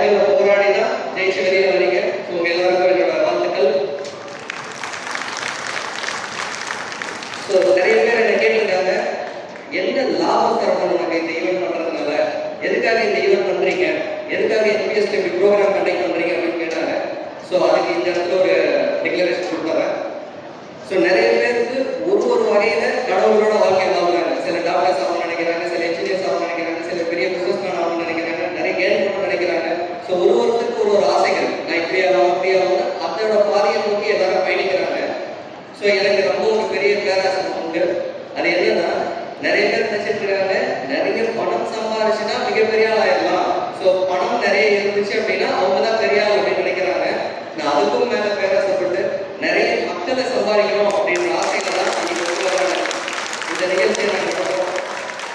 வாழ்க்கையில் போராடி தான் ஜெயிச்சு வெளியே வரீங்க. ஸோ உங்க எல்லாருக்கும் என்னோட வாழ்த்துக்கள். ஸோ நிறைய பேர் என்ன கேட்டிருக்காங்க, என்ன லாபம் தரணும் உனக்கு இந்த ஈவெண்ட் பண்றதுனால, எதுக்காக இந்த ஈவெண்ட் பண்றீங்க, எதுக்காக என்பிஎஸ்ல இப்படி ப்ரோக்ராம் கண்டக்ட் பண்றீங்க அப்படின்னு கேட்டாங்க. ஸோ அதுக்கு இந்த இடத்துல ஒரு டிக்ளரேஷன் கொடுத்தாங்க. ஸோ நிறைய பேருக்கு ஒரு வகையில கடவுளோட வாழ்க்கை வாழ்றாங்க. சில டாக்டர்ஸ் ஆகணும்னு நினைக்கிறாங்க, சில இன்ஜினியர்ஸ் ஆகணும்னு நினைக்கிறாங்க, சில பெரிய பிசினஸ்மேன் ஆகணும்னு நினைக்கிறாங்க, நிறைய கேன் பண்ணணும்னு நினைக்கிறாங்க. ஸோ ஒருத்தருக்கு ஒரு ஆசைகள், நான் இப்படி ஆகும் அதோட பாதையை நோக்கி எல்லாரும் பயணிக்கிறாங்க. ஸோ எனக்கு ரொம்ப ஒரு பெரிய பேராசை உண்டு. அது என்னன்னா, நிறைய பேர் நினைச்சிட்டு இருக்காங்க நிறைய பணம் சம்பாதிச்சுன்னா மிகப்பெரிய ஆள் ஆயிடலாம். ஸோ பணம் நிறைய இருந்துச்சு அப்படின்னா அவங்க தான் பெரிய ஆள் அப்படின்னு நினைக்கிறாங்க. நான் அதுக்கும் மேல பேராசைப்பட்டு நிறைய மக்களை சம்பாதிக்கணும் அப்படின்ற ஆசைகள் தான் இந்த நிகழ்ச்சியை நாங்கள் பண்ணுறோம்.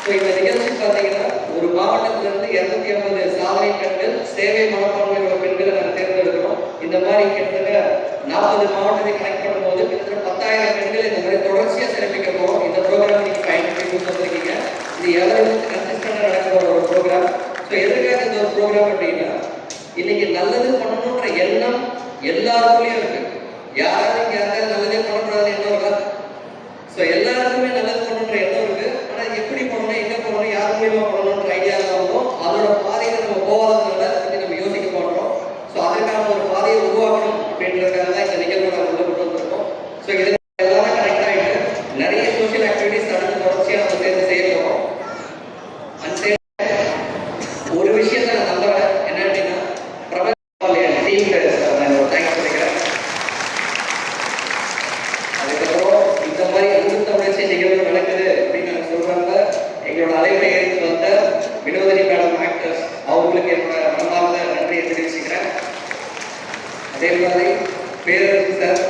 ஸோ இந்த நிகழ்ச்சி பார்த்தீங்கன்னா ஒரு மாவட்டத்திலிருந்து 250 சாதனை பெண்கள், சேவை மனப்பான்மையோட பெண்களை நாங்கள் தேர்ந்தெடுக்கிறோம். இந்த மாதிரி கிட்டத்தட்ட 40 மாவட்டத்தை கனெக்ட் பண்ணும்போது கிட்டத்தட்ட 10,000 பெண்கள் இந்த மாதிரி தொடர்ச்சியாக சிறப்பிக்க போகிறோம். இந்த ப்ரோக்ராம் நீங்கள் பயன்படுத்தி கொடுத்துருக்கீங்க. இது எவ்வளவு கன்சிஸ்டண்டாக நடக்கிற ஒரு ப்ரோக்ராம். ஸோ எதுக்காக இந்த ஒரு ப்ரோக்ராம் அப்படின்னா, இன்னைக்கு நல்லது பண்ணணுன்ற எண்ணம் எல்லாருக்குள்ளேயும் இருக்கு. யாரும் யாருக்காவது நல்லதே பண்ணக்கூடாது எண்ணம் இருக்கா? ஸோ எல்லாருக்குமே நல்லது பண்ணணுன்ற எண்ணம் இருக்கு. ஆனால் எப்படி பண்ணணும், எங்கே பண்ணணும், யார் மூலியமா பண்ணணுன்ற ஐடியா இருந்தாலும் அதோட பாதையை நம்ம போகாததுனால பற்றி நம்ம யோசிக்க மாட்டோம். ஸோ அதற்கான ஒரு பாதையை உருவாக்கணும் அப்படின்றதுக்காக தான் இந்த நிகழ்வு நம்ம கொண்டு வந்திருக்கோம். ஸோ இது எல்லாரும் கனெக்ட் ஆகிட்டு நிறைய சோஷியல் ஆக்டிவிட்டிஸ் அடுத்து தொடர்ச்சியாக நம்ம சேர்ந்து செய்ய போகிறோம். ஒரு விஷயத்த நான் நம்புறேன், என்ன அப்படின்னா எங்களோட அலைவரை ஏறித்து வந்த வினோதினி மேடம் ஆக்டர்ஸ் அவங்களுக்கு என்னோட மனமார்ந்த நன்றியை தெரிவிச்சுக்கிறேன். அதே மாதிரி பேரரசு சார்,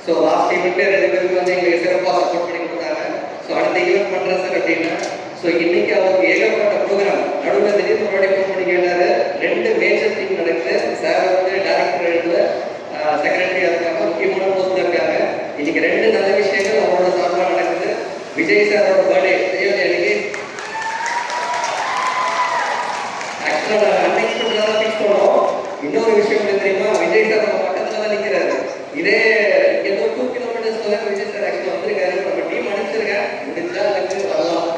ஸோ லாஸ்ட் ஈவெண்ட்ல 2 பேருக்கு வந்து எங்களுக்கு சிறப்பாக சப்போர்ட் பண்ணி கொடுத்தாங்க. ஸோ அடுத்த ஈவெண்ட் பண்ணுறேன் சார் அப்படின்னா, ஸோ இன்னைக்கு அவருக்கு ஏகப்பட்ட ப்ரோக்ராம் நடுவில் திடீர்னு முன்னாடி ஃபோன் பண்ணி கேட்டாரு. 2 மேஜர் திங் நடக்குது. சார் வந்து டைரக்டர் எழுதுல செக்ரட்டரியா இருக்காங்க, முக்கியமான போஸ்ட்ல இருக்காங்க. இன்னைக்கு 2 நல்ல விஷயங்கள் அவரோட சார்பாக நடக்குது. விஜய் சாரோட பர்த்டே அன்னைக்கு ஆக்சுவலாக அன்எக்ஸ்பெக்டடாக ஃபிக்ஸ் பண்ணோம். இன்னொரு விஷயம் என்ன தெரியுமா, விஜய் சார் நம்ம பக்கத்துல தான் நிற்கிறாரு. இதே ஏதோ 2 கிலோமீட்டர்ஸ் விஜய் சார் ஆக்சுவலாக வந்திருக்காரு. நம்ம டீம் அனுப்பிச்சிருக்கேன், முடிஞ்சா அதுக்கு வரலாம்.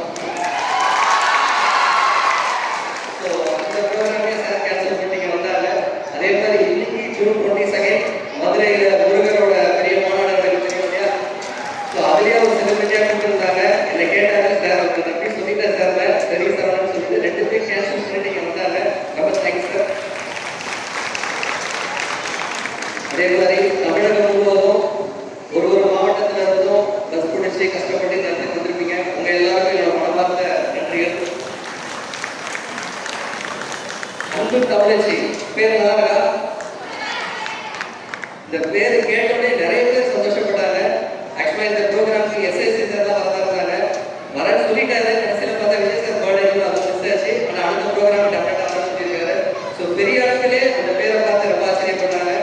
ஸோ அந்த ப்ரோக்ராமே சார் கேன்சல் பண்ணிங்க வந்தாங்க. அதே மாதிரி இன்னைக்கு ஜூன் 22 மதுரையில் முருகரோட பெரிய மாநாடு தெரியும் இல்லையா? ஸோ அதுலேயே ஒரு செலிபிரிட்டியாக கொடுத்துருந்தாங்க. என்னை கேட்டாங்க, சார் அவங்க நம்பி சொல்லிட்டேன் சார், சரி சார்னு சொல்லிட்டு 2 பேரும் கேன்சல் பண்ணிட்டு வந்தாங்க. ரொம்ப தேங்க்ஸ் சார். அதே மாதிரி தமிழகம் முழுவதும் ஒரு மாவட்டத்தில் இருந்தும் பஸ் பிடிச்சி கஷ்டப்பட்டு நடத்தி வந்திருப்பீங்க. உங்க எல்லாருக்கும் என்னோட மனமார்ந்த நன்றிகள். அன்பு தமிழச்சி பேர் நல்லா இருக்கா? இந்த பேரு கேட்டோடனே நிறைய பேர் சந்தோஷப்பட்டாங்க. ஆக்சுவலா இந்த ப்ரோக்ராமுக்கு எஸ்ஐசி சார் தான் வரதாங்க, வரேன்னு சொல்லிட்டாரு. கடைசியில் பார்த்தா விஜய் சார் பர்த்டே அது மிஸ் ஆச்சு. ஆனால் அடுத்த ப்ரோக்ராம் டெஃபினட்டாக வரணும்னு சொல்லியிருக்காரு. ஸோ பெரிய ஆட்களே அந்த பேரை பார்த்து ரொம்ப ஆச்சரியப்பட்டாங்க.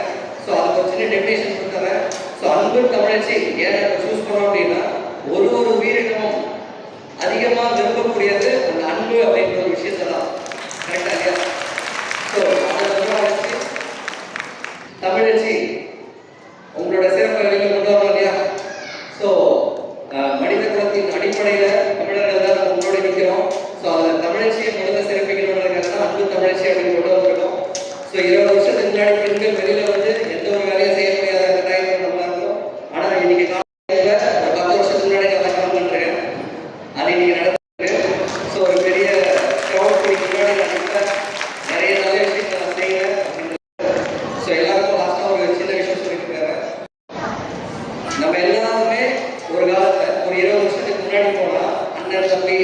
ஸோ அதுக்கு ஒரு சின்ன டெஃபினேஷன் கொடுத்தாங்க. ஸோ அன்பு தமிழச்சி ஏன் நம்ம சூஸ் பண்ணோம் அப்படின்னா, ஒரு உயிரினமும் அதிகமாக விரும்பக்கூடியது அந்த அன்பு அப்படின்ற ஒரு விஷயத்தை தான். கரெக்டா இல்லையா? ஸோ தமிழச்சி உங்களோட சிறப்பு வெளியில் கொண்டு வரணும் இல்லையா? ஸோ மனித குலத்தின் அடிப்படையில் தமிழர்கள் தான் நம்ம உங்களோட நிற்கிறோம். ஸோ அதில் தமிழச்சியை முதல்ல சிறப்பிக்கணுன்றதுக்காக தான் அன்பு தமிழச்சி அப்படின்னு கொண்டு வந்திருக்கோம். ஸோ 20 வருஷத்துக்கு முன்னாடி பெண்கள் வெளியில் வந்து எந்த ஒரு வேலையும் செய்ய முடியாத டைம் நல்லா இருக்கும். ஆனால் இன்னைக்கு காலையில் ஒரு 10 வருஷத்துக்கு முன்னாடி நான் கவனம் பண்ணுறேன், அது இன்னைக்கு நடந்திருக்கு. ஸோ ஒரு பெரிய க்ரௌட் முன்னாடி நான் நிறைய நல்ல விஷயத்தை நான் செய்கிறேன். ஸோ எல்லாருக்கும் லாஸ்ட்டாக ஒரு சின்ன விஷயம் சொல்லியிருக்காங்க. நம்ம எல்லாருமே ஒரு காலத்தில் ஒரு 20 வருஷத்துக்கு முன்னாடி போனால் அண்ணன் தம்பி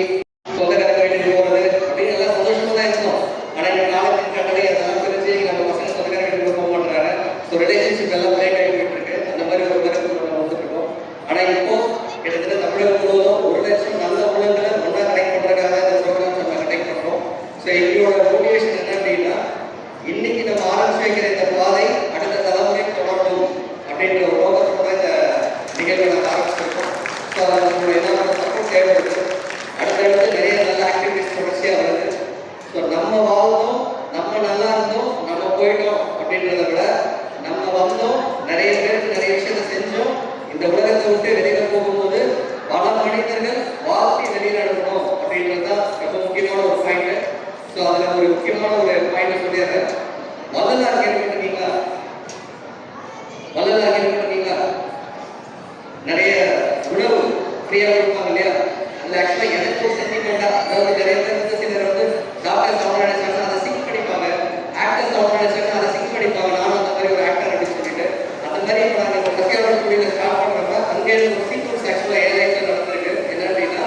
சொந்தக்காரங்க வீட்டுக்கு போகிறது அப்படின்னு எல்லாம் சந்தோஷமாக தான் இருந்தோம். ஆனால் இந்த காலத்தின் கட்டளை அதெல்லாம் பிரிஞ்சு நம்ம பசங்க சொந்தக்காரங்க வீட்டுக்கு போக மாட்டாங்க. ஸோ ரிலேஷன்ஷிப் எல்லாம் பிரேக் ஆகி போயிட்டு இருக்கு. அந்த மாதிரி ஒரு கருத்து நம்ம வந்துருக்கோம். ஆனால் இப்போ கிட்டத்தட்ட தமிழகம் முழுவதும் 1 லட்சம் நல்ல உள்ளங்களை ஒன்றா கனெக்ட் பண்ணுறதுக்காக இந்த ப்ரோக்ராம் நம்ம கனெக்ட் பண்ணுறோம். ஸோ எங்களோட மோட்டிவேஷன் என்ன அப்படின்னா, இன்னைக்கு நம்ம ஆரம்பிச்சு வைக்கிற இந்த பாதை அடுத்த தலைமுறை தொடரணும் அப்படின்ற ஒரு நோக்கத்தோட இந்த நிகழ்வை நம்ம ஆரம்பிச்சிருக்கோம். ஸோ அதில் நம்மளுடைய என்ன சப்போர்ட் தேவைப்படுது. அடுத்தடுத்து நிறைய நல்ல ஆக்டிவிட்டிஸ் தொடர்ச்சியாக வருது. ஸோ நம்ம வாழ்ந்தோம், நம்ம நல்லா இருந்தோம், நம்ம குழந்தையாக வள்ளலார் கேள்விப்பட்டிருக்கீங்களா? வள்ளலார் கேள்விப்பட்டிருக்கீங்களா? நிறைய உணவு ஃப்ரீயா கொடுப்பாங்க இல்லையா? அது ஆக்சுவலா எனக்கு ஒரு சென்டிமெண்டா, அதாவது நிறைய பேர் வந்து சிலர் வந்து டாக்டர்ஸ் அவங்க நினைச்சாங்கன்னா அதை சிங்க் படிப்பாங்க, ஆக்டர்ஸ் அவங்க நினைச்சாங்கன்னா அதை சிங்க் படிப்பாங்க. நானும் அந்த மாதிரி ஒரு ஆக்டர் அப்படின்னு சொல்லிட்டு அந்த மாதிரி இப்போ நாங்கள் கசியாவோட தொழிலை ஸ்டார்ட் பண்ணுறப்ப அங்கே ஒரு சீக்வன்ஸ் ஆக்சுவலா என் லைஃப்ல நடந்திருக்கு. என்ன அப்படின்னா,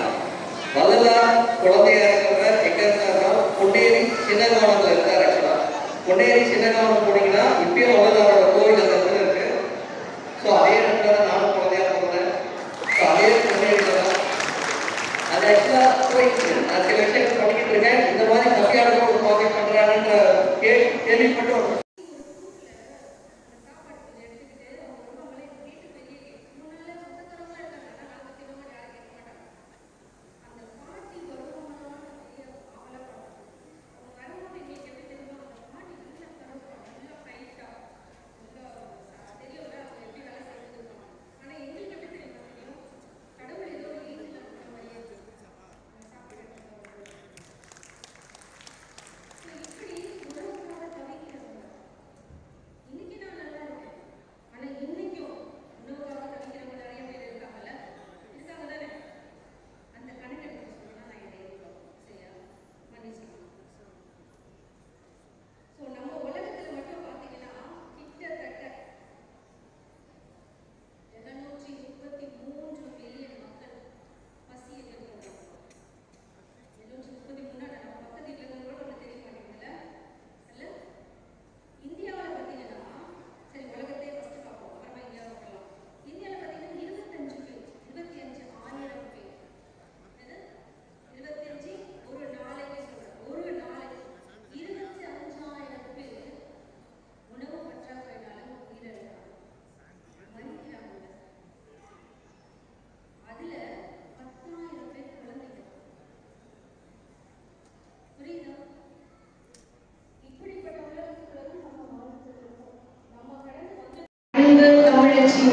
வள்ளலார் குழந்தையா இருக்கிறவர் எங்க இருந்தாருன்னா பொன்னேரி சின்னகாவனத்துல இருந்தார். ஆக்சுவலா பொன்னேரி சின்னகாவனம் போனீங்கன்னா இப்பயும் வள்ளலாரோட கோவில் அந்த இடத்துல இருக்கு. ஸோ அதே இடத்துல தான் நானும் குழந்தையா போனேன். ஸோ அதே பொன்னேரியில தான் அது ஆக்சுவலா போயிடுச்சு. நான் சில விஷயங்கள் பண்ணிக்கிட்டு இருக்கேன். இந்த மாதிரி கசியாரோட ஒரு ப்ராஜெக்ட் பண்றாங்கன்ற கேள்விப்பட்டு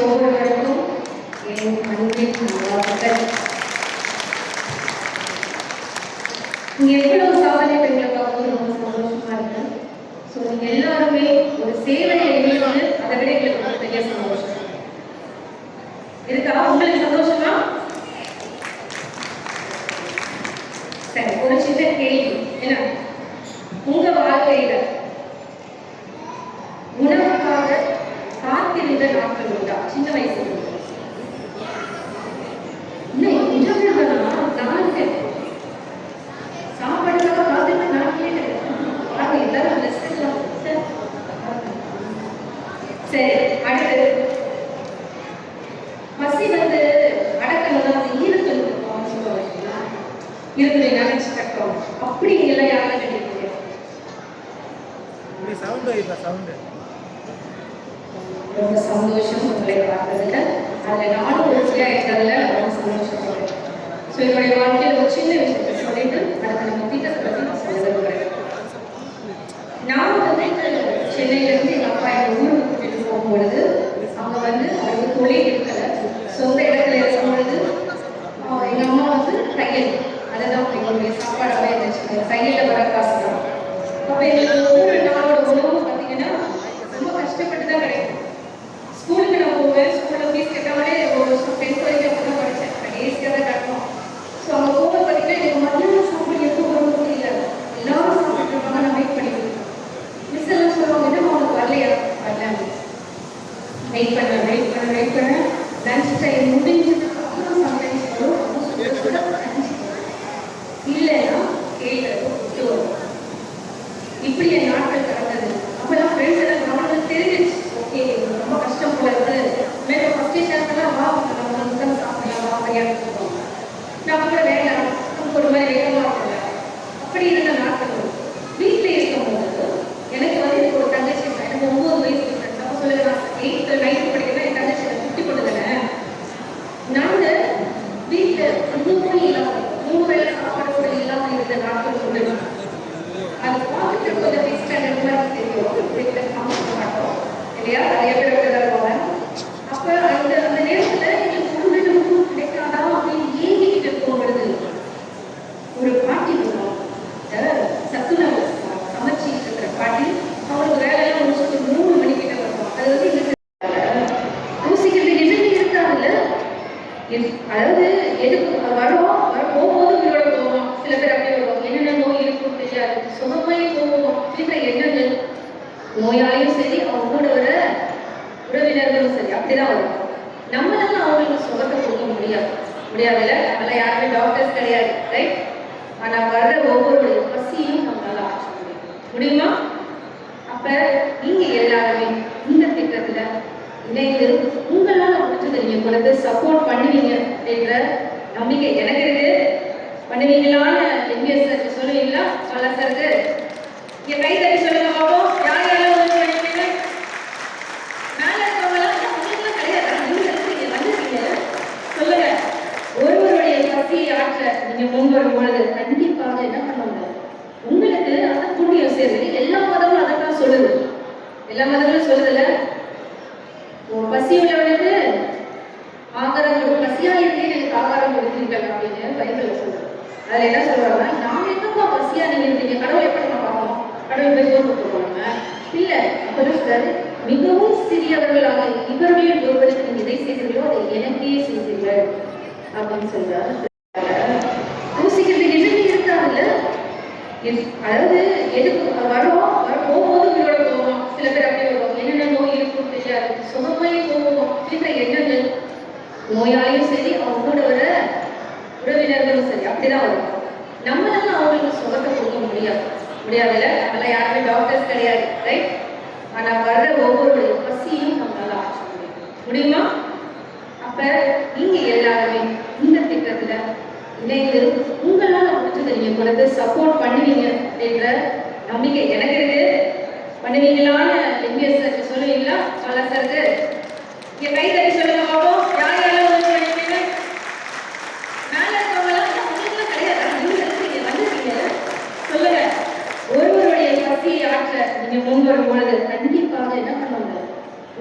ஒவ்வொருவருக்கும் என் அன்பின் வாழ்த்துக்கள். நீங்க எவ்வளவு சாதனை பெண்களை பார்க்கும்போது ரொம்ப சந்தோஷமா இருக்கு. ஸோ நீங்க எல்லாருமே ஒரு சேவையை எழுதுவது அதை விட எங்களுக்கு ஒரு பெரிய சந்தோஷம் இருக்கா? உங்களுக்கு சந்தோஷமா? சரி, ஒரு சின்ன கேள்வி. என்ன, உங்க வாழ்க்கையில உணவுக்காக காத்திருந்த நாட்கள் உண்டா? சின்ன வயசுல சாப்பாடுக்காக காத்திருந்த நாட்களே எல்லாரும். சரி, அடுத்து பசி வந்து அடக்கணும் தான் ஈரத்தில் இருந்ததை நினைச்சு கட்டோம். அப்படி எல்லாம் யாரும் கட்டிருக்கீங்க? ரொம்ப சந்தோஷம் உங்களை பார்த்ததுல. அதுல நானும் உறுதியா இருக்கிறதுல ரொம்ப சந்தோஷப்படுறேன். ஸோ என்னுடைய வாழ்க்கையில் ஒரு சின்ன விஷயத்தை சொல்லிட்டு அடுத்த நம்ம திட்டத்தை பற்றி நான் சொல்ல விரும்புகிறேன். நான் வந்து சென்னையிலேருந்து எங்கள் அப்பா எங்கள் ஊருக்கு கூட்டிட்டு போகும்பொழுது அவங்க வந்து அவருக்கு தொழில் இருக்கல, சொந்த இடத்துல இருக்கும் பொழுது எங்கள் அம்மா வந்து தையல், அதை தான் எங்களுடைய சாப்பாடாகவே இருந்துச்சு. தையலில் வர காசு தான். அப்போ எங்களுக்கு ஒவ்வொரு நாளோட உணவு பார்த்தீங்கன்னா ரொம்ப கஷ்டப்பட்டு தான் கிடைக்கும். ஸ்கூலுக்கு நான் போவேன், ஸ்கூலில் ஃபீஸ் கட்டாமலே ஒரு 10th வரைக்கும் அப்போ தான் படித்தேன். கடைசியாக தான் கட்டணும். ஸோ அவங்க போகும்போது பார்த்தீங்கன்னா எனக்கு மத்தியான சாப்பாடு எப்போ வரும்போது இல்லை, எல்லாரும் சாப்பிட்டுருப்பாங்க. நான் வெயிட் பண்ணிடுவேன். மிஸ் எல்லாம் சொல்லுவாங்க, என்ன அவனுக்கு வரலையா? வரல. வெயிட் பண்ண லஞ்ச் டைம் முடிஞ்சதுக்கு அப்புறம் சம்டைம்ஸ் வரும். இல்லைன்னா கேட்கறது விட்டு வரும். இப்படி என் நாட்கள் கடந்தது. அப்போல்லாம் ஃப்ரெண்ட்ஸ் எல்லாம் நம்மளுக்கு தெரிஞ்சிச்சு, ஓகே ரொம்ப கஷ்டம் போல இருக்கு, மேலே ஃபஸ்ட்டு ஷேர்லாம் வா நம்ம தான் சாப்பிடலாம், வா மரியாதை கொடுப்போம். நான் கூட வேண்டாம், நமக்கு ஒரு மாதிரி வேகமாக இருக்கல. அப்படி இருந்த நாட்கள் வீட்டில் இருக்கும்போது எனக்கு வந்து எனக்கு ஒரு தங்கச்சி, எனக்கு 9 வயசு. நம்ம சொல்லுங்க, நான் 8th 9th படிக்கிறேன். என் தங்கச்சி குட்டி பொண்ணு தானே. நாங்கள் வீட்டில் 3 இல்லாமல் 3 வேலை சாப்பாடு கூட இல்லாமல் இருந்த நாட்கள் உண்டு. அது பார்த்துட்டு கொஞ்சம் 5th ஸ்டாண்டர்ட் மாதிரி தெரியும், காமிக்க மாட்டோம் இல்லையா? நிறைய பேர் இருக்கிறதால அப்போ அந்த நேரத்தில் எங்களுக்கு உணவு கிடைக்காதா அப்படின்னு ஏங்கிக்கிட்டு இருக்கும் பொழுது ஒரு பாட்டி வரும், சத்துணவு சமைச்சிட்டு இருக்கிற பாட்டி சுகமாய் போவோம் அப்படின்ற எண்ணங்கள் நோயாளியும் சரி, அவங்க கூட வர உறவினர்களும் சரி அப்படிதான் வரும். நம்மளால அவங்களுக்கு சுகத்தை கொடுக்க முடியாதுல்ல. நம்மளால யாருமே டாக்டர்ஸ் கிடையாது, ரைட்? ஆனா வர்ற ஒவ்வொரு பசியும் நம்மளால ஆற்ற முடியுமா? அப்ப நீங்க எல்லாருமே இந்த திட்டத்துல இணைந்து உங்களால முடிச்சதை நீங்க கொடுத்து சப்போர்ட் பண்ணுவீங்க என்ற நம்பிக்கை எனக்கு இருக்கு. பண்ணுவீங்களான்னு எம்பிஎஸ் சார் சொல்லுவீங்களா? சொல்ல சாருக்கு இங்க கை தட்டி சொல்லுங்க பாப்போம். யார் யாரெல்லாம் உதவி பண்ணுவீங்க? மேல இருக்கவங்களாம் உங்களுக்குலாம் கிடையாது, நீங்க இருக்கீங்க, வந்துருக்கீங்க, சொல்லுங்க. ஒருவருடைய பசியை ஆற்ற நீங்க முன் வரும் பொழுது கண்டிப்பாக என்ன பண்ணுவாங்க? உங்களுக்கு அந்த புண்ணியம் சேருது. எல்லா மதமும் அதைத்தான் சொல்லுது. எல்லா மதங்களும் சொல்லுதுல, பசி உள்ளவனுக்கு ஆகாரம் கொடு, பசியா இருக்கே எனக்கு ஆகாரம் கொடுத்தீர்கள் அப்படின்னு பைபிள்ல சொல்லுது. அதுல என்ன சொல்றாங்கன்னா, நாம எங்கப்பா பசியா நீங்க இருக்கீங்க, கடவுள் எப்படி நம்ம பார்க்கணும்? கடவுள் போய் சோறு கொடுத்துருவாங்க இல்ல. அப்பதான் சொல்றாரு, மிகவும் சிறியவர்களாக இவர்களில் ஒருவருக்கு நீங்க இதை செய்தீர்களோ அதை எனக்கே செய்தீர்கள் அப்படின்னு சொல்றாரு. யோசிக்கிறதுக்கு எதுவுமே இருக்காதுல்ல. அதாவது எதுக்கு போகும்போது உங்களோட போவோம். சில பேர் அப்படியே வருவாங்க, என்னென்ன நோய் இருக்கும் தெரியாது, சுகமாய் போவோம் அப்படின்ற எண்ணங்கள் நோயாளியும் சரி, அவங்க கூட வர உறவினர்களும் சரி அப்படிதான் வரும். நம்மளால அவங்களுக்கு சுகத்தை கொடுக்க முடியாதுல்ல. நம்மளால யாருமே டாக்டர்ஸ் கிடையாது, ரைட்? ஆனா வர்ற ஒவ்வொரு பசியும் நம்மளால ஆற்ற முடியுமா? அப்ப நீங்க எல்லாருமே இந்த திட்டத்துல இணைந்து உங்களால முடிச்சதை நீங்க கொடுத்து சப்போர்ட் பண்ணுவீங்க என்ற நம்பிக்கை எனக்கு இருக்கு. பண்ணுவீங்களான்னு எம்பிஎஸ் சார் சொல்லுவீங்களா? சொல்ல சாருக்கு இங்க கை தட்டி சொல்லுங்க பாப்போம். யார் யாரெல்லாம் உதவி பண்ணுவீங்க? மேல இருக்கவங்களாம் உங்களுக்குலாம் கிடையாது, நீங்க இருக்கீங்க, வந்துருக்கீங்க, சொல்லுங்க. ஒருவருடைய பசியை ஆற்ற நீங்க முன் வரும் பொழுது கண்டிப்பாக என்ன பண்ணுவாங்க?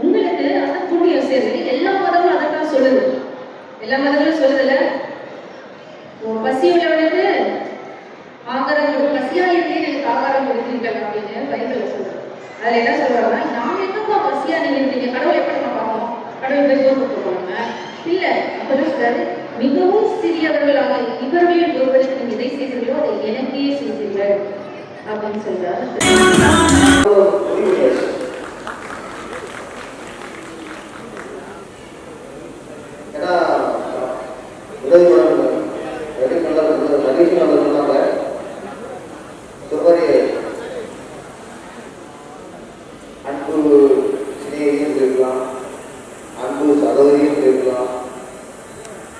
உங்களுக்கு அந்த புண்ணியம் சேருது. எல்லா மதமும் அதைத்தான் சொல்லுது. எல்லா மதங்களும் சொல்லுதுல, பசி உள்ளவனுக்கு ஆகாரம் கொடு, பசியா இருக்கே எனக்கு ஆகாரம் கொடுத்தீர்கள் அப்படின்னு பைபிள்ல சொல்லுது. அதுல என்ன சொல்றாங்கன்னா, நாம எங்கப்பா பசியா நீங்க இருக்கீங்க, கடவுள் எப்படி நம்ம பார்க்கணும்? கடவுள் போய் சோறு கொடுத்துருவாங்க இல்ல. அப்பதான் சொல்றாரு, மிகவும் சிறியவர்களாக இவர்களில் ஒருவருக்கு நீங்க இதை செய்தீர்களோ அதை எனக்கே செய்தீர்கள் அப்படின்னு சொல்றாரு. அன்பு சிநேகியும் இருக்கலாம், அன்பு சகோதரியும் இருக்கலாம்,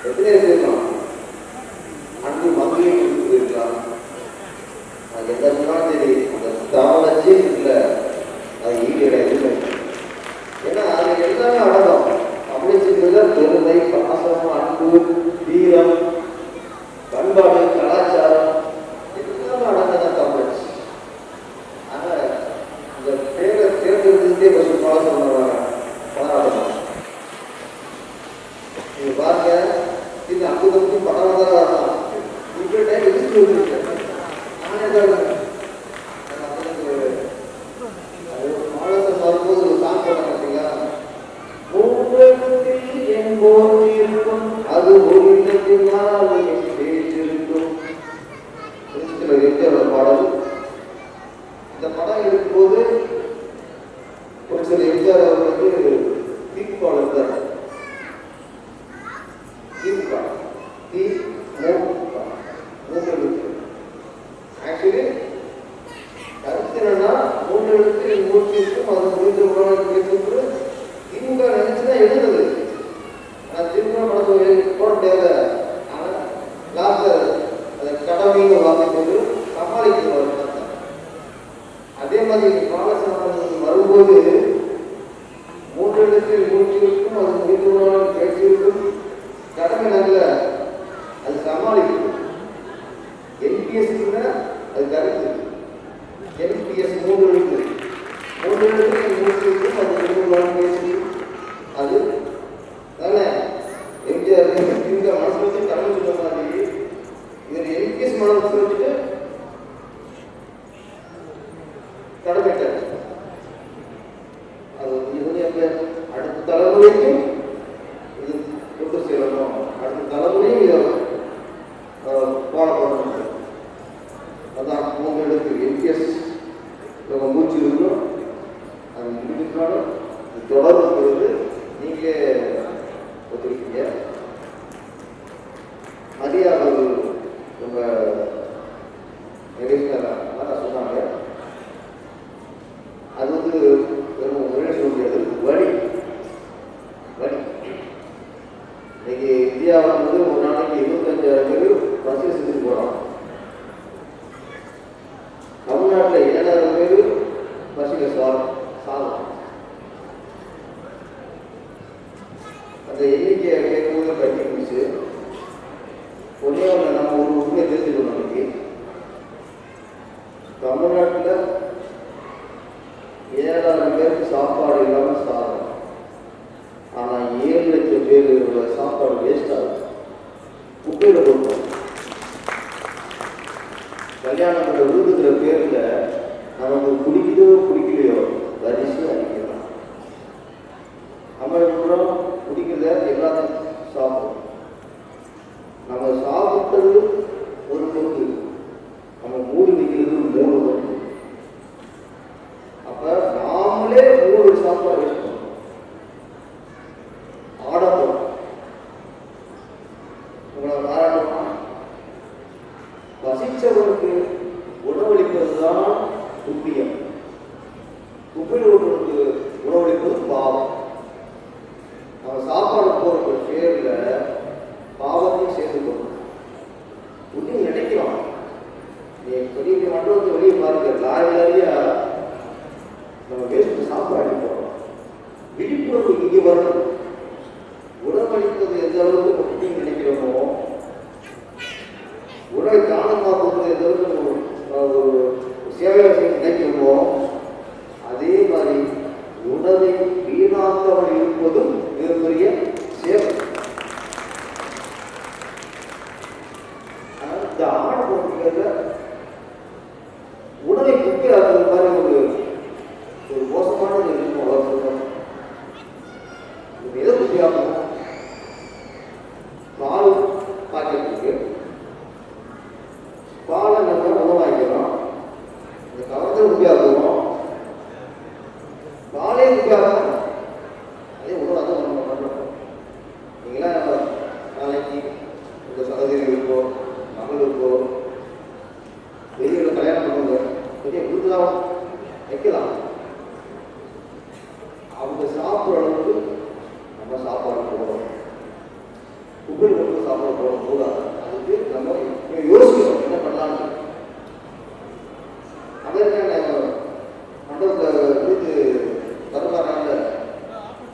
எத்தனை இருக்கலாம், அன்பு மகளியும் இருக்கலாம். அது எந்த சொன்னாலும் சரி, அந்த தாமதச்சே இல்லை, அது ஈடு இல்லை. ஏன்னா அது எல்லாமே அடங்கும். அப்படிங்கிறத பெருமை, பாசம், அன்பு, வீரம், பண்பாடு, கலாச்சாரம் எல்லாமே அடங்கதான் தமிழ். ஆனா இந்த பேரை தேர்ந்தெடுத்தே கொஞ்சம் பாசம் போராடணும். நீங்க பாருங்க, இது அங்குதமுக்கு படம் தான் வரலாம். இப்படி எதிர்த்து வந்துருக்கேன் நானே தான் மாநிலத்தை வரும்போது ஒரு சாங் போட மாட்டீங்களா? இருக்கும் அது ஒரு இடத்தினால் பேச்சிருக்கும் பாடல். இந்த படம் இருக்கும்போது ஒரு சில எம்ஜிஆர் அவர்களுக்கு திமுக இருந்தார். திமுக ஆக்சுவலி கருத்து என்னன்னா, 3 எழுத்து 3 இருக்கும், அது முடிஞ்ச திமுக நினைச்சுதான் எழுதுறது. ஆனா திமுக படத்தை போட முடியாத, ஆனா லாஸ்ட்ல அதை கடமைன்னு வாங்கிட்டு சமாளிக்கிறது. அதே மாதிரி பாலசனம் வரும்போது 3 எழுத்து 3 இருக்கும், அது முடிந்தவர்களால் பேசியிருக்கும், கடமை நல்ல அது சமாளிக்கும். என்பிஎஸ் அது கருத்து. என்பிஎஸ் 3 எழுத்து 3 எழுத்து 3 இருக்கும், அது முடிந்தவர்களால் பேசியிருக்கும், அது அதான் 3 எழுத்து எம்பிஎஸ் நம்ம மூச்சு இருக்கணும். அது முடிஞ்சிருந்தாலும் தொடர்புங்கிறது நீங்களே ஒத்துருக்கீங்க. மரியாதை நம்ம நிறைவேற்ற சொன்னாங்க. அது வந்து வெறும் ஒரே சொல்ல முடியாது, வழி வழி. இன்னைக்கு இந்தியாவில் வந்து ஒரு நாளைக்கு 25,000 பேர் பஸ்ஸில் செஞ்சு போகிறோம். தமிழ்நாட்டில் 7,000 பேர் பஸ்ஸில் சாதம். அந்த எண்ணிக்கையை கேட்கும்போது கட்டி முடிச்சு ஒரே நம்ம ஒரு உண்மையை தெரிஞ்சுக்கணும். இன்னைக்கு தமிழ்நாட்டில் 7,000 பேருக்கு சாப்பாடு இல்லாமல் சாதம். ஆனால் 7 லட்சம் பேரோட சாப்பாடு வேஸ்ட் ஆகுது. குப்பையில் கொடுப்போம். கல்யாணம் விருதுங்கிற பேரில் நமக்கு பிடிக்குதோ பிடிக்கலையோ வரிசையாக அடிக்கலாம். நம்ம கூட பிடிக்கிறத எல்லாத்தையும் சாப்பிடும். நம்ம சாப்பிட்டது ஒரு பங்கு, நம்ம மூடி வைக்கிறது 3 பங்கு. அப்போ நாமளே 3 சாப்பாடு வேஸ்ட் பண்ணணும். ஆடப்படும். உங்களை பாராட்டணும். பசிச்சவனுக்கு உணவளிப்பது தான் புண்ணியம். குப்பையில் ஒருவனுக்கு உணவளிப்பது பாவம். நம்ம சாப்பாடு போகிற பேரில் பாவத்தையும் சேர்த்து போகணும். புண்ணியம் நினைக்கிறோம். நீ பெரிய மண்டபத்தை வெளியே பாருங்க, லாரியா நம்ம வேஸ்ட் சாப்பாடு போகிறோம். விழிப்புணர்வு இங்கே வரணும். உணவளிப்பது எந்த அளவுக்கு புண்ணியம் நினைக்கிறோமோ, உணவை தானமாக கொடுப்பது எந்த அளவுக்கு ஒரு சேவையாக நினைக்கிறோமோ, அதே மாதிரி உணவை வீணாக்காமல் இருப்பதும் மிகப்பெரிய சேவை. இந்த ஆணை பொறுத்தவரை உணவை குப்பையாக்குறது மாதிரி ஒரு மோசமானது இருக்கும். வளர்க்கணும் எதை குப்பையாக்கணும்? பால் பாக்கெட் இருக்கு. பாலை நம்ம உணவாக்கிறோம். இந்த கவர்த்தை குப்பையாக்குறோம். பாலே குப்பையாக்கணும். அதே உணவாக தான் நம்ம பண்ணுறோம். நீங்களாம் நாளைக்கு உங்கள் சகோதரிகளுக்கோ மகளுக்கோ வெளியில் கல்யாணம் பண்ணுவாங்க, பெரிய விருதுலாம் வைக்கலாம். அவங்க சாப்பிட்ற அளவுக்கு நம்ம சாப்பாடு போடணும். உப்பில் மட்டும் சாப்பாடு போடணும் கூடாது. அதுக்கு நம்ம யோசிக்கணும் என்ன பண்ணலான்னு. அதற்கு மண்டபத்தில் விருது தருவாங்க.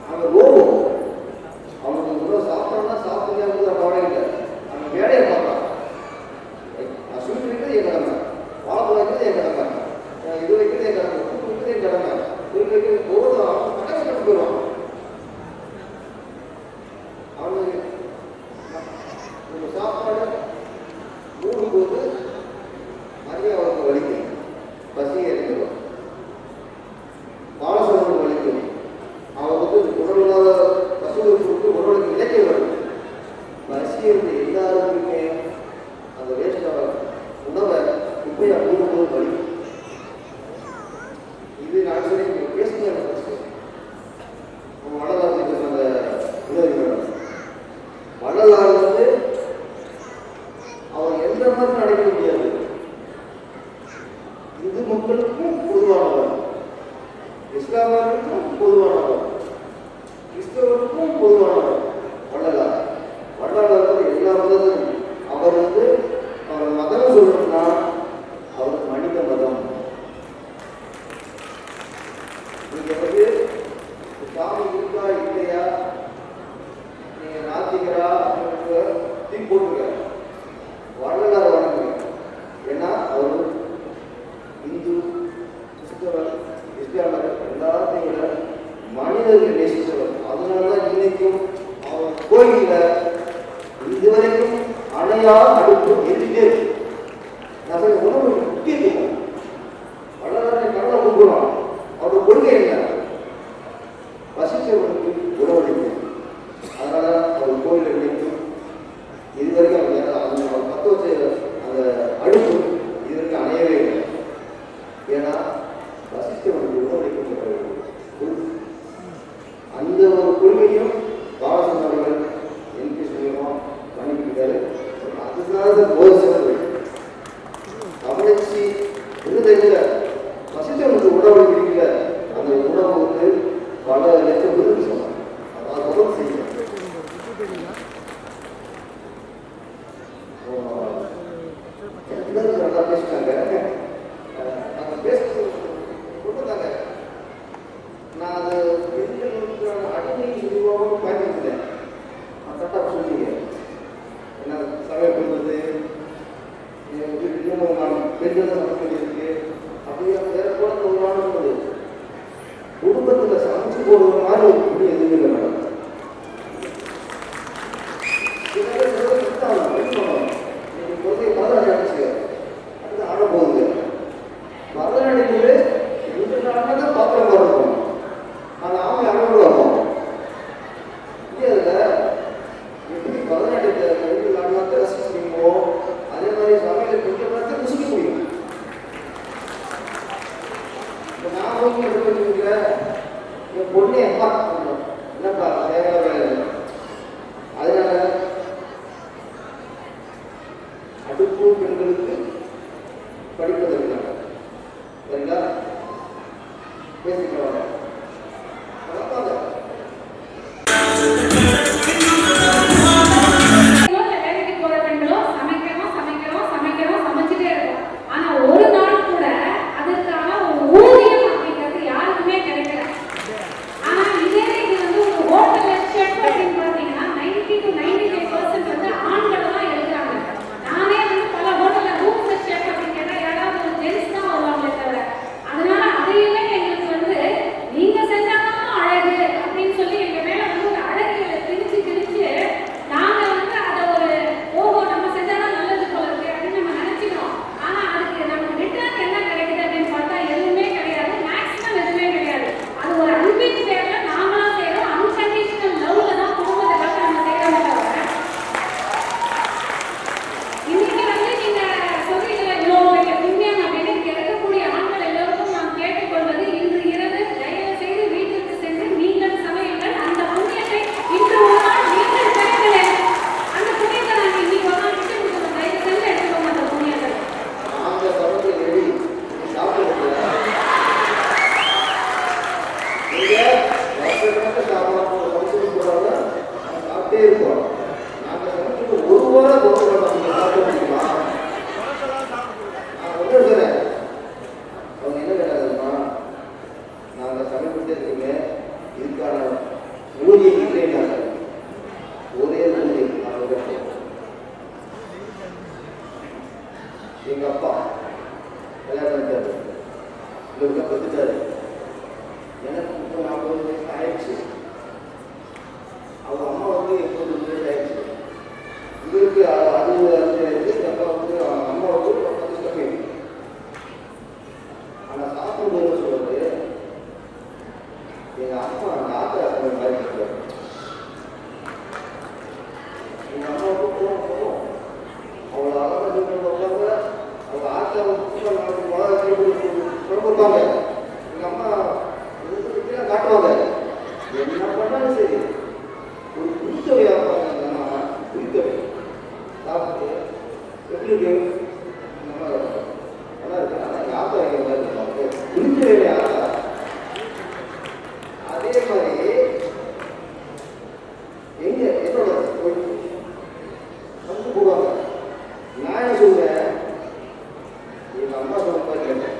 அவங்க ரோபம் அவனுக்கு உணவு சாப்பிட்றோன்னா சாப்பிடுறது கவலை இல்லை. அவங்க வேலையை பார்க்கலாம். நான் ஸ்வீட் வைக்கிறது என் கடமை, வாழைப்பழம் வைக்கிறது என் கடமை, இது வைக்கிறது என் கடமை, உப்பு வைக்கிறது என் கடமை, இது வைக்கிறது போதும். கட்டளை கட்டு போயிடுவான். அவனுக்கு நம்ம சாப்பாடு மூடும்போது நிறைய அவனுக்கு வலிக்கும். பசியை எடுத்துடும். பாலசவனுக்கு வலிக்கும். அவன் வந்து உடலாத பசுகளுக்கு கொடுத்து உடலுக்கு இலக்கிய வரும். பசி இருந்து எல்லாருக்குமே அந்த வேஸ்டாக உணவை குப்பையை மூடும்போது வலி. இது நான் சொல்லி பேசுகிறேன். வள்ளலாருக்கு அந்த உதவி வள்ளலார் வந்து அவர் எந்த மாதிரி நடைபெற முடியாது. இந்து மக்களுக்கும் பொதுவானவர், இஸ்லாமியருக்கும் பொதுவானவர், கிறிஸ்தவருக்கும் பொதுவானவர் வள்ளலார். வள்ளலார் வந்து எல்லா மதமும் அவர் வந்து அவர் மதம் சொல்லணும்னா அவர் மனித மதம். நீங்க வந்து சாமி இருக்கா இல்லையா, நீங்க நாத்திகரா தீ போட்டுங்க, வள்ளலார் வணங்குங்க. ஏன்னா அவர் இந்து கிறிஸ்தவர் இஸ்லாமர் எல்லாத்தையும் விட மனிதர்கள் நேசித்தவர். அதனாலதான் இன்னைக்கும் அவர் கோயிலில் இதுவரைக்கும் அணையா அடுப்பு எரிஞ்சிட்டே இருக்கு. நான் உணவு முக்கியத்துவம் வள்ளலாரை கடலை கும்பிடுவான். அவருடைய கொள்கை என்ன? பசிச்சவர்களுக்கு உணவளிக்கும். அதனால அவர் கோயிலில் நினைக்கும். இதுவரைக்கும் அவர் பத்த வச்ச அந்த அடுப்பு இதுவரைக்கும் அணையவே இருக்கிறத இல்லை பசித்தவனுக்கு உணவு பிடிக்கல அந்த உணவு வந்து பல லட்சம் பேருக்கு சொன்னாங்க. அதாவது உதவி செய்ய நல்லா பேசிட்டாங்க. நாங்கள் பேசுறது கொடுத்தாங்க. நான் அது பெண்களுக்கான அடிமை உருவாக பயன்படுத்தினேன். நான் கரெக்டாக சொன்னீங்க. என்ன சமையல் பண்ணுறது வீட்டிலும் நான் பெண்கள் தான் சமைக்க வேண்டியிருக்கு. அப்படியே வேற கூட ஒரு நாள் சொன்னது குடும்பத்தில் சமைச்சு போடுற மாதிரி ஒரு குடி எதுவுமே இல்லை மேடம். பரதநாட்டியம் அடிச்சு அடுத்து ஆட போகுது. பரதநாட்டியத்திலே 2 நாள்னா தான் பாத்திரம் இருக்கும். ஆனால் ஆமை அழகு இருக்கும். இந்தியாவில் எப்படி பரதநாட்டியத்தை 2 நாள்னா ரசிக்க முடியுமோ அதே மாதிரி சமையல் கொஞ்சம் நேரத்தை ருசிக்க முடியும். இப்போ நான் வந்து என்ன பண்ணிருக்கேன், என் பொண்ணே அப்பா என்னப்பா தேவையான அதனால அடுப்பு பெண்களுக்கு படிப்பதற்காக சரிங்களா பேசிக்கலாம். வேலைக்கு போற பெண்களும் சமைக்கிறோம் சமைக்கிறோம் சமைக்கிறோம் சமைச்சிட்டே இருக்கோம். ஆனா ஒரு நாள் கூட அதற்கான ஒரு ஊதியம் அப்படிங்கிறது யாருக்குமே கிடைக்கல. ஆனா இதே இது வந்து ஒரு ஹோட்டல்ல செஃப் அப்படின்னு பார்த்தீங்கன்னா 90 to 95% வந்து ஆண்கள் தான் எடுக்கிறாங்க. நானே வந்து பல ஹோட்டல்ல ரூம் செஃப் அப்படின்னு கேட்டா யாராவது ஒரு ஜென்ஸ் தான் வருவாங்களே தவிர, அதனால அதையுமே எங்களுக்கு வந்து நீங்க செஞ்சாதான் அழகு அப்படின்னு சொல்லி எங்க மேல வந்து ஒரு அழகியலை திணிச்சு திணிச்சு நாங்க வந்து அதை ஒரு ஓஹோ நம்ம செஞ்சாதான் நல்லது போல இருக்கு அப்படின்னு நம்ம நினைச்சுக்கிறோம். ஆனா அதுக்கு நமக்கு ரிட்டர்ன் என்ன கிடைக்குது அப்படின்னு பார்த்தா எதுவுமே கிடையாது. மேக்ஸிமம் எதுவுமே கிடையாது. அது ஒரு அன்பின் பேர்ல நாமளா செய்யறோம். அன்கண்டிஷனல் லவ்ல தான் குடும்பத்துக்காக நம்ம செய்யறோம் தவிர இன்னைக்கு வந்து நீங்க சொல்றீங்களா இவ்வளோ புண்ணியம் அப்படின்னு இங்க இருக்கக்கூடிய ஆண்கள் எல்லோருக்கும் நான் கேட்டுக்கொள்வது இன்று இரவு தயவு செய்து வீட்டிற்கு சென்று நீங்கள் சமையுங்கள். அந்த புண்ணியத்தை இன்று ஒரு நாள் நீங்கள் பெறுங்களேன். அந்த புண்ணியத்தை நாங்கள் இன்னைக்கு ஒரு நாள் விட்டு கொடுக்கணும். தயவு செஞ்சு எடுத்துக்கோங்க அந்த புண்ணியத்தை. அந்த சமயத்தில் ரெடி சாப்பிடுறது சாப்பிடாம சாப்பிட்டே இருப்போம். நாங்கள் சமைச்சு ஒரு வாரம் சாப்பிட முடியுமா? நான் ஒன்றும் சொல்றேன். அவங்க என்ன கேட்டாங்கன்னா நாங்கள் சமைக்கிட்டே இருக்கீங்க இதுக்கான ஊதியம் இல்லைன்னாங்க. ஒரே ஊதியம் நாங்கள் எங்க அப்பா கல்யாணம் பண்ணிட்டாரு. இவருக்கா பெற்றுட்டாரு. எனக்கு இப்போ 40 வயசு ஆயிடுச்சு. அவங்க அம்மா வந்து 80 வயசு ஆயிடுச்சு. இவருக்கு 60 ஆயிடுச்சு. எங்கள் அப்பா வந்து அவங்க அம்மா வந்து 10 கம்மி. ஆனால் சாப்பிடும்போது சொல்றது எங்கள் அம்மா தாத்தா மாதிரி எங்கள் அம்மா வந்து போகும் அவ்வளோ அழகாக வைப்பாங்க. அவங்க ஆட்டில் கொடுப்பாங்க. எங்கள் அம்மா கீழே காட்டுவாங்க. என்ன பண்ணாலும் சரி ஒரு புளித்தவை ஆப்பாங்கன்னா புளித்தவை சாப்பிட்டு எப்படி இருக்கு நல்லா இருக்கு. ஆனால் எங்கள் ஆத்தா வைக்கிற மாதிரி இருப்பாங்க புளித்தவை ஆத்தா. அதே மாதிரி எங்க என்னோட வந்து போடுவாங்க. நான் என்ன சொல்றேன், எங்க அம்மா சொல்ற மாதிரி கேட்டேன்.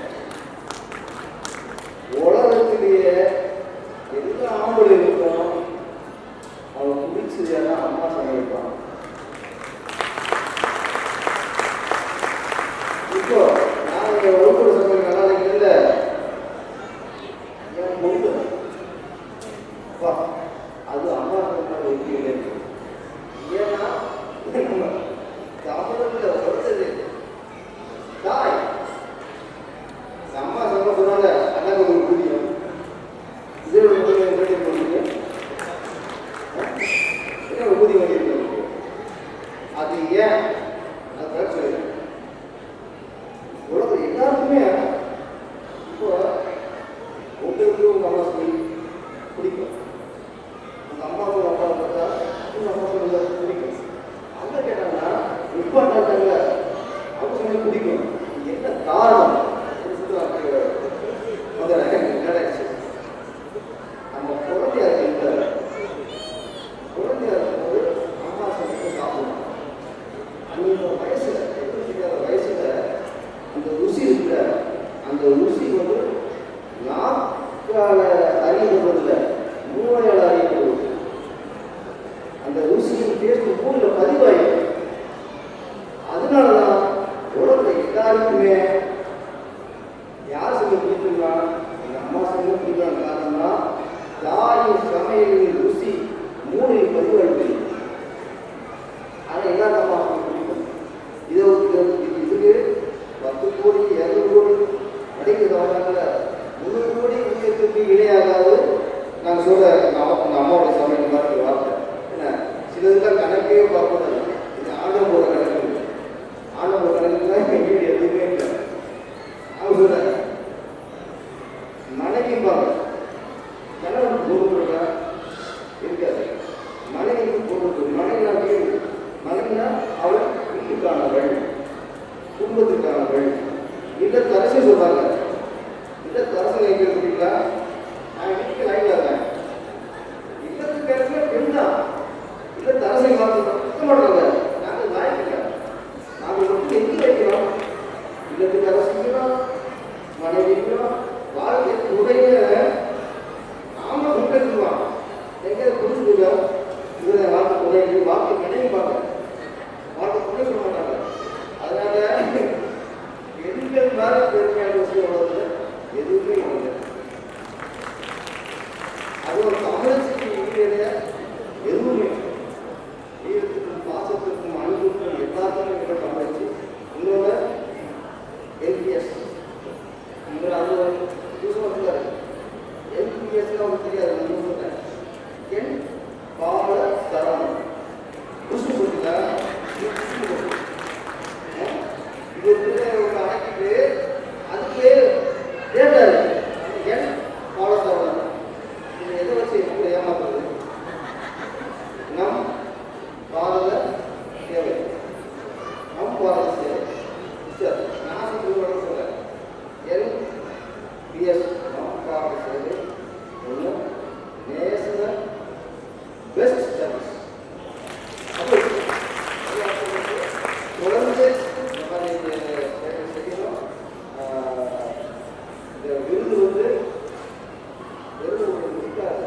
அந்த ருசி வந்து நாக்கால அறியப்படுறதில்ல, மூளையால் அறியப்படுவது. அந்த ருசியின் டேஸ்ட் மூளையில் பதிவாயிடும். அதனால தான் உலகத்தை எல்லாருக்குமே யார் செய்ய பிடிக்கும்னா எங்கள் அம்மா செய்ய பிடிக்கும். காரணம்னா தாயின் சமையலின் ருசி மூளையில் பதிவாயிடுது. ஆனால் எல்லா அம்மா பிடிக்கும். இதுக்கு 10 கோடி 200 கோடி நடிக்கிறவங்க 300 கோடி ஊழியத்துக்கு இணையாகாது. நாங்கள் சொல்ற உங்கள் அம்மாவோட சமையல் மாதிரி வார்த்தை என்ன, சிலதுலாம் கணக்கே பார்க்கக்கூடாது. இது ஆண்டவோட கணக்கு, ஆண்டவோட கணக்குலாம் எங்கேயும் எதுவுமே இல்லை. அவங்க சொல்ற மனைவிப்பாங்க, கணவன் பொருட்கள் இருக்காது, மனைவிக்கு பொருட்கள். மனைவினா கேள்வி, மனைவினா அவள் வீட்டுக்கானவள், குடும்பத்திற்கானவள். இல்லத்தரசி சொல்றாங்க, இல்லத்தரசன் எங்க இருக்கீங்களா, நான் வீட்டுக்கு லைன்ல இருக்கேன். இல்லத்துக்கு அரசு பெண் தான், இல்லத்தரசை பார்த்து மாட்டாங்க. நாங்கள் லாய்க்கல, நாங்கள் வந்து எங்க வைக்கிறோம். இல்லத்துக்கு அரசிக்கிறோம், மனைவிக்கிறோம், வாழ்க்கை துணைய நாம முன்னெடுத்துவான். எங்க புரிஞ்சுக்க இவரை வாழ்க்கை துணை, வாழ்க்கை மனைவி பார்க்க, வாழ்க்கை துணை சொல்ல மாட்டாங்க. அதனால பெண்கள் மேல பெருமையான விஷயம் உள்ளது எதுவுமே இல்லை. அது ஒரு தமிழச்சிக்கு ஈடுடைய எதுவுமே ஈரத்துக்கும் பாசத்துக்கும் அன்புக்கும் எல்லாத்துக்கும் இருக்கிற தமிழச்சி. இன்னொன்று எல்பிஎஸ், இன்னொரு அது யூஸ்வல் எல்பிஎஸ்லாம் அவங்களுக்கு தெரியாது. சொல்றேன் என் பால தரம் புஷ்டு போட்டீங்களா, இது ஒரு அணைக்கிட்டு அதுக்கு டேட்டா இருக்கு. என் பால தரம் இது எதை வச்சு எப்படி ஏமாத்துறது? நம் பாரத சேவை, நம் பாரத சேவை. சார் நான் சொல்றேன் எல்பிஎஸ் நம் பாரத சேவை ஒன்று நேஷனல் பெஸ்ட் சர்வீஸ். அப்போ தொடர்ந்து செய்யணும். இந்த விருது வந்து வெறும் ஒரு முடிக்காது,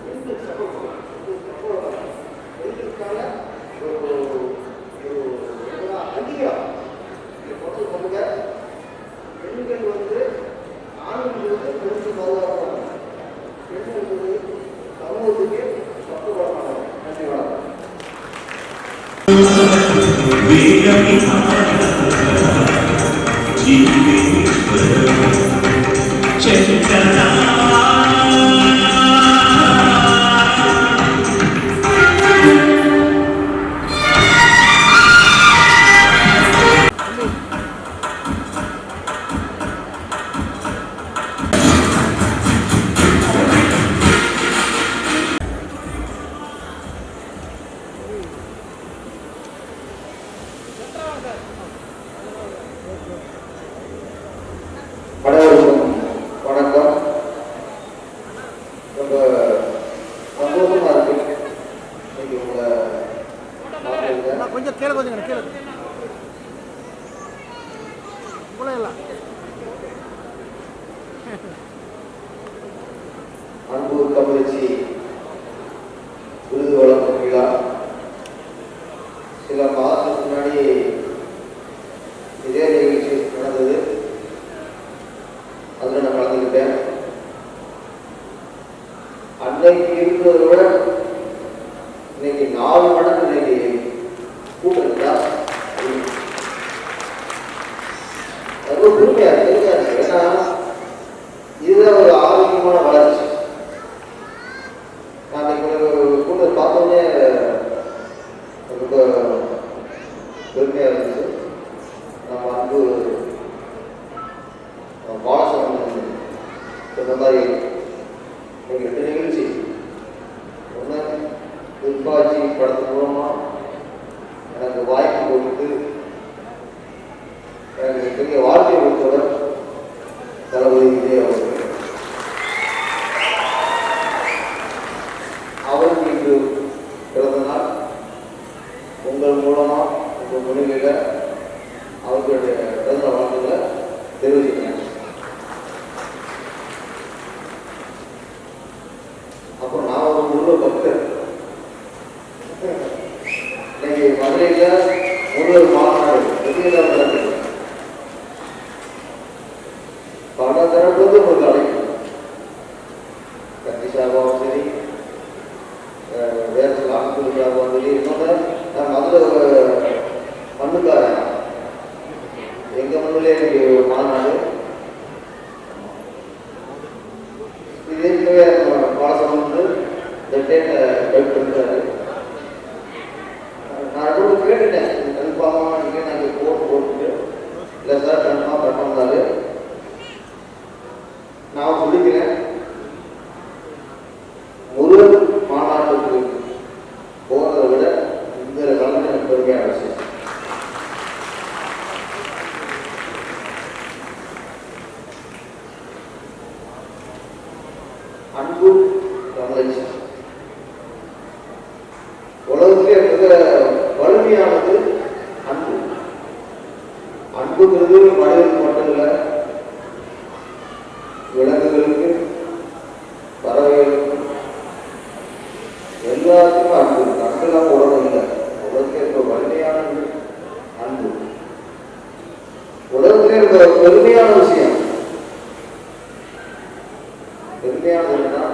பெண்கள் சப்போர்ட் பெண்களுக்கான ஒரு அதிகம் பொருள் கொண்ட பெண்கள் வந்து ஆண்கள் வந்து பெண்கள் பாதுகாப்பாங்க, பெண்கள் வந்து சமூகத்துக்கு பக்குவமானவர். நன்றி, வணக்கம். அனைவருக்கும் வணக்கம். ரொம்ப சந்தோஷமா இருக்கு இன்னைக்கு உங்களை பார்க்கறதுல. கொஞ்சம் கேளு, கொஞ்சம் கேளு எல்லாம். அன்பு தமிழச்சி விருது வழங்கும் விழா சில மாதத்துக்கு முன்னாடி இதே நிகழ்ச்சி நடந்தது. அதில் நான் கலந்துக்கிட்டேன். அன்னைக்கு இருந்ததை விட இன்னைக்கு 4 மடங்கு இன்னைக்கு கூட்டம் ஜாஸ்தி. அது பெருமையா இருக்கு. ஏன்னா இதுதான் ஒரு ஆரோக்கியமான வளர்ச்சி. நான் இன்னைக்கு கூட்டத்தை பார்த்தோன்னே ரொம்ப பெருமையா இருந்துச்சு. நம்ம அன்பு பாலசரவணன் சொன்ன மாதிரி இன்னைக்கு 2 நிகழ்ச்சி. ஒன்று துப்பாச்சி படத்தின் மூலமா எனக்கு வாய்ப்பு கொடுத்து எனக்கு பெரிய வாழ்க்கை கொடுத்தவர் தளபதி விஜய் அவர்கள். அவருக்கு இன்று பிறந்த நாள். உங்கள் மூலமா உங்கள் முன்னிலையில் அவர்களுடைய பிறந்த வாழ்த்துக்களை தெரிவிச்சுக்கிறேன். சொல்லிக்கிறேன், முருகன் மாநாட்டுக்கு போகிறத விட இந்த கலந்து எனக்கு பெருமையான விஷயம். அன்பு தமிழச்சி உலகத்திலே மிக வலிமையானது அன்பு. அன்புங்கிறது மனிதனுக்கு மட்டும் இல்லை, விலங்குகளுக்கு, பறவைகளுக்கு, எல்லாத்துக்கும் அன்பு. அன்பெல்லாம் உலகம் இல்லை. உலகத்திலே இருக்க வலிமையானது அன்பு. உலகத்திலே இருக்க பெருமையான விஷயம், பெருமையானது என்னன்னா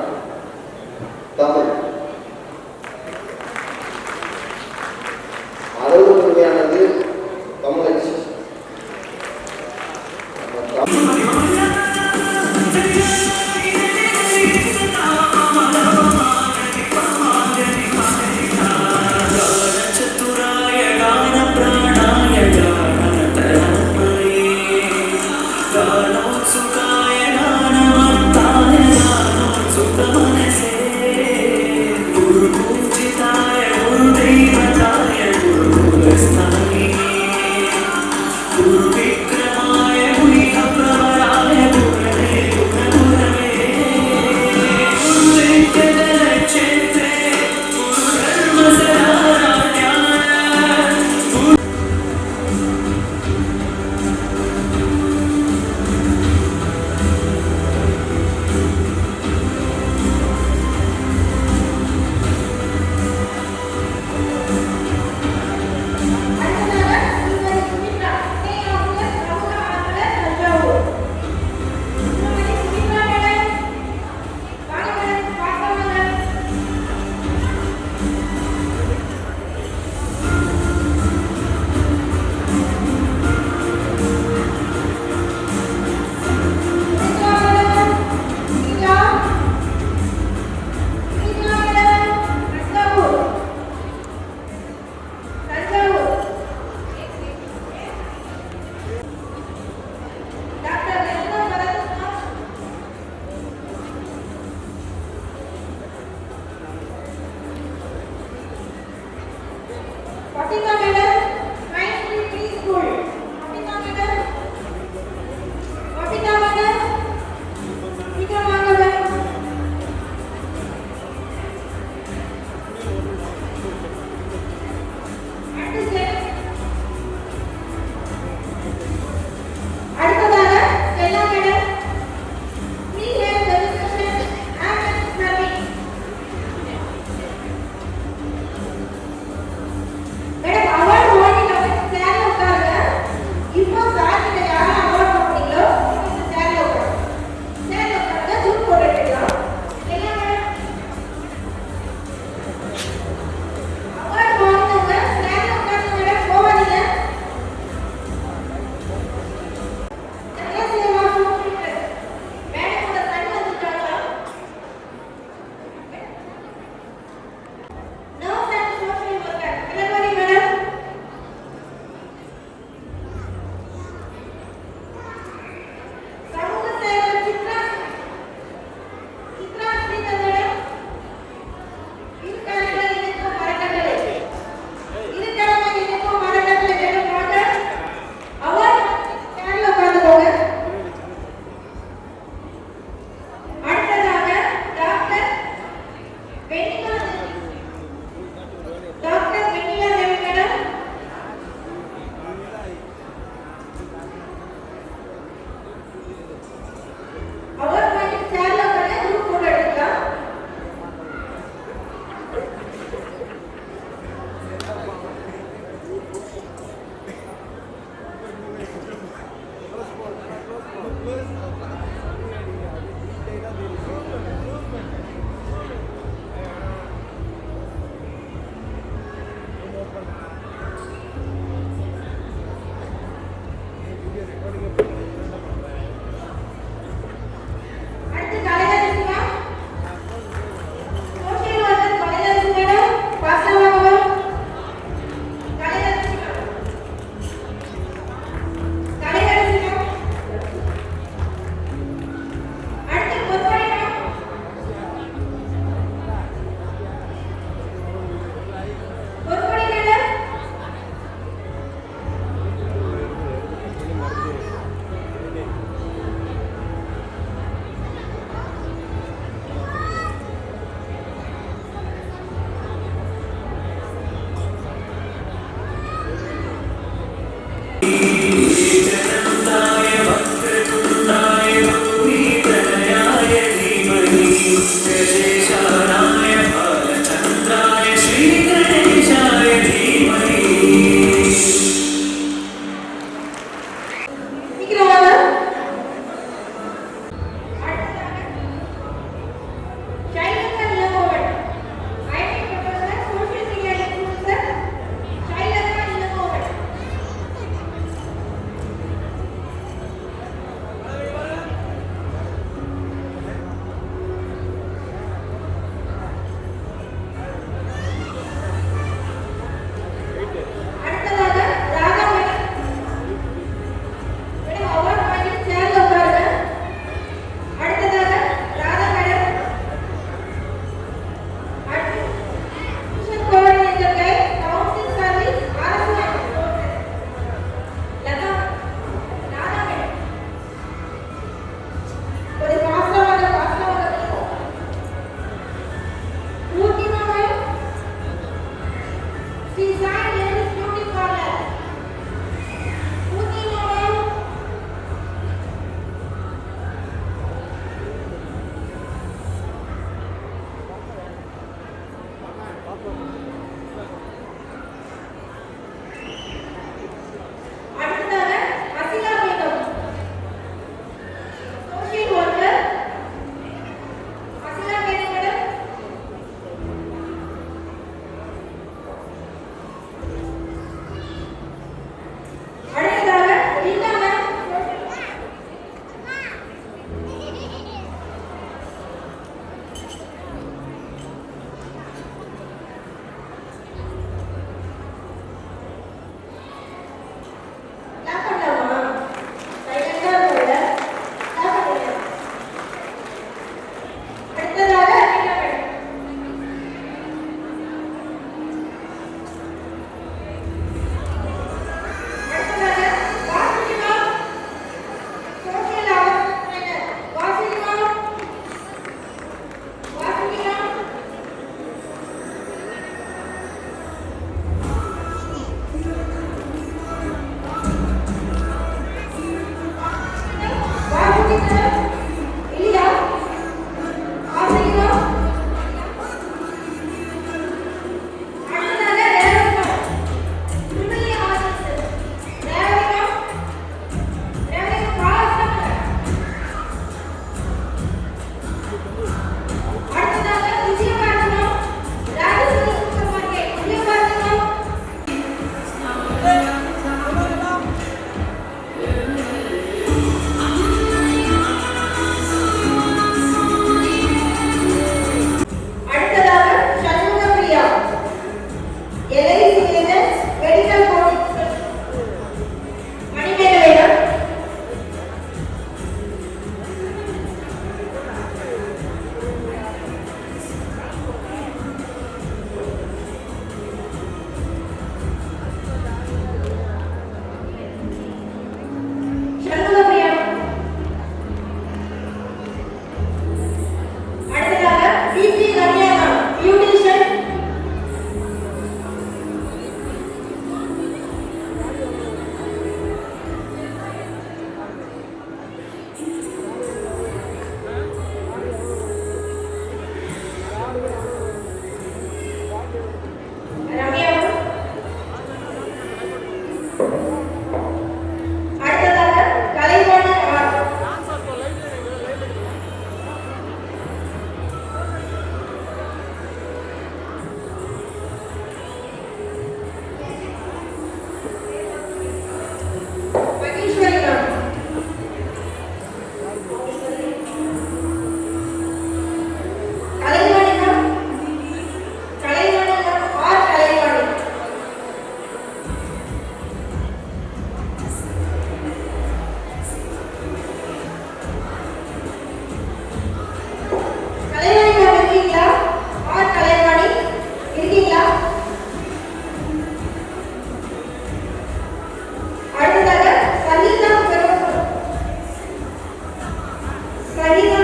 பரிகாரம்